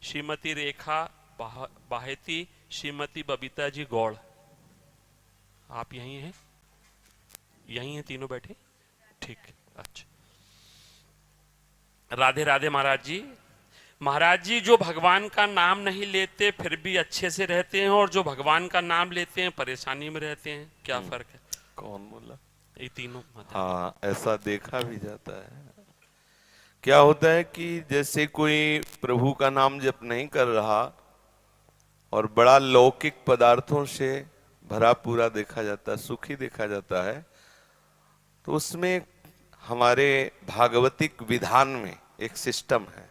श्रीमती रेखा बाहेती, श्रीमती बबीता जी गौड़। आप यहीं हैं? यहीं हैं तीनों बैठे? ठीक, अच्छा। राधे राधे महाराज जी। महाराज जी, जो भगवान का नाम नहीं लेते फिर भी अच्छे से रहते हैं, और जो भगवान का नाम लेते हैं परेशानी में रहते हैं, क्या फर्क है? कौन बोला? ये तीनों। हाँ, ऐसा देखा भी जाता है। क्या होता है कि जैसे कोई प्रभु का नाम जप नहीं कर रहा और बड़ा लौकिक पदार्थों से भरा पूरा देखा जाता है, सुखी देखा जाता है, तो उसमें हमारे भागवतिक विधान में एक सिस्टम है।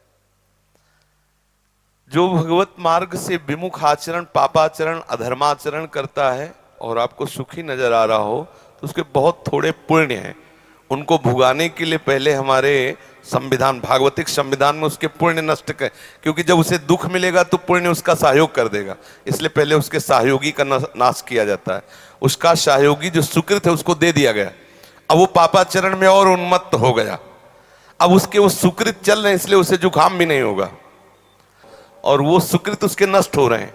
जो भगवत मार्ग से विमुख आचरण, पापाचरण, अधर्माचरण करता है और आपको सुखी नजर आ रहा हो, तो उसके बहुत थोड़े पुण्य हैं। उनको भुगाने के लिए पहले हमारे संविधान, भागवतिक संविधान में उसके पुण्य नष्ट कर, क्योंकि जब उसे दुख मिलेगा तो पुण्य उसका सहयोग कर देगा, इसलिए पहले उसके सहयोगी का नाश किया जाता है। उसका सहयोगी जो सुकृत है उसको दे दिया गया। अब वो पापाचरण में और उन्मत्त हो गया। अब उसके वो सुकृत चल रहे हैं, इसलिए उसे जुकाम भी नहीं होगा, और वो सुकृत उसके नष्ट हो रहे हैं।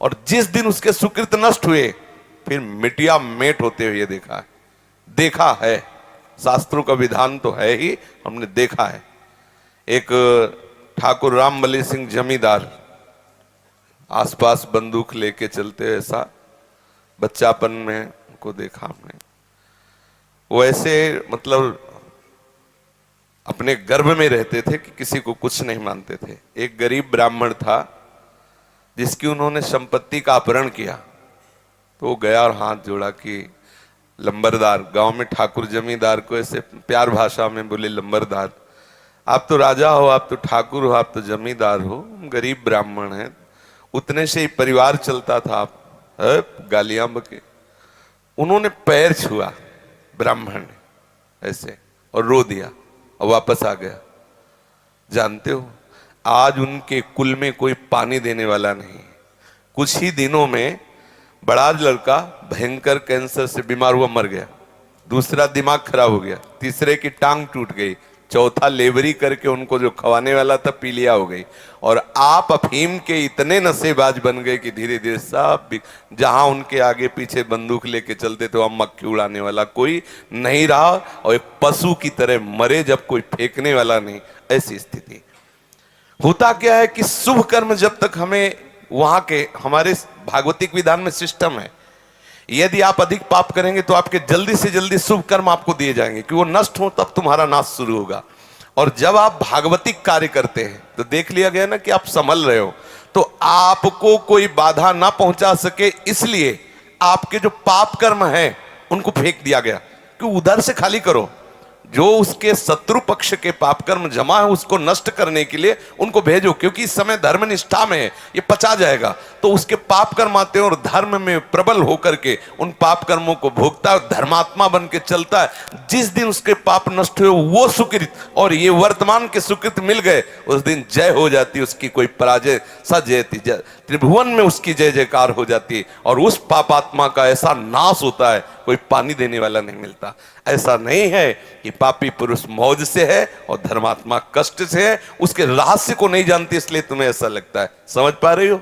और जिस दिन उसके सुकृत नष्ट हुए, फिर मिटिया मेट होते हुए देखा है। शास्त्रों का विधान तो है ही, हमने देखा है। एक ठाकुर रामबली सिंह जमींदार आसपास बंदूक लेके चलते, ऐसा बच्चापन में उनको देखा हमने। वो ऐसे मतलब अपने गर्भ में रहते थे कि किसी को कुछ नहीं मानते थे। एक गरीब ब्राह्मण था जिसकी उन्होंने संपत्ति का अपहरण किया, तो वो गया और हाथ जोड़ा कि लंबरदार, गांव में ठाकुर जमींदार को ऐसे प्यार भाषा में बोले, लंबरदार, आप तो राजा हो, आप तो ठाकुर हो, आप तो जमींदार हो, गरीब ब्राह्मण हैं, उतने से ही परिवार चलता था, आप गालियां बके। उन्होंने पैर छुआ ब्राह्मण ने ऐसे और रो दिया और वापस आ गया। जानते हो, आज उनके कुल में कोई पानी देने वाला नहीं। कुछ ही दिनों में बड़ा लड़का भयंकर कैंसर से बीमार हुआ, मर गया। दूसरा दिमाग खराब हो गया, तीसरे की टांग टूट गई, चौथा लेबरी करके उनको जो खवाने वाला था पीलिया हो गई। और आप अफीम के इतने नशेबाज बन गए कि धीरे धीरे सब, जहां उनके आगे पीछे बंदूक लेके चलते थे वहां मक्खी उड़ाने वाला कोई नहीं रहा, और एक पशु की तरह मरे जब कोई फेंकने वाला नहीं, ऐसी स्थिति। होता क्या है कि शुभ कर्म जब तक हमें, वहां के हमारे भागवतिक विधान में सिस्टम है, यदि आप अधिक पाप करेंगे तो आपके जल्दी से जल्दी शुभ कर्म आपको दिए जाएंगे कि वो नष्ट हो, तब तुम्हारा नाश शुरू होगा। और जब आप भागवतिक कार्य करते हैं तो देख लिया गया ना कि आप संभल रहे हो, तो आपको कोई बाधा ना पहुंचा सके, इसलिए आपके जो पाप कर्म है उनको फेंक दिया गया कि उधर से खाली करो। जो उसके शत्रु पक्ष के पाप कर्म जमा है उसको नष्ट करने के लिए उनको भेजो, क्योंकि इस समय धर्म निष्ठा में है, ये पचा जाएगा। तो उसके पाप कर्म आते हैं और धर्म में प्रबल होकर के उन पाप कर्मों को भोगता है, धर्मात्मा बन के चलता है। जिस दिन उसके पाप नष्ट हुए वो सुकृत और ये वर्तमान के सुकृत मिल गए, उस दिन जय हो जाती, उसकी कोई पराजय सजयती, त्रिभुवन में उसकी जय जयकार हो जाती है, और उस पापात्मा का ऐसा नाश होता है, कोई पानी देने वाला नहीं मिलता। ऐसा नहीं है कि पापी पुरुष मौज से है और धर्मात्मा कष्ट से है, उसके रहस्य को नहीं जानती, इसलिए तुम्हें ऐसा लगता है। समझ पा रही हो?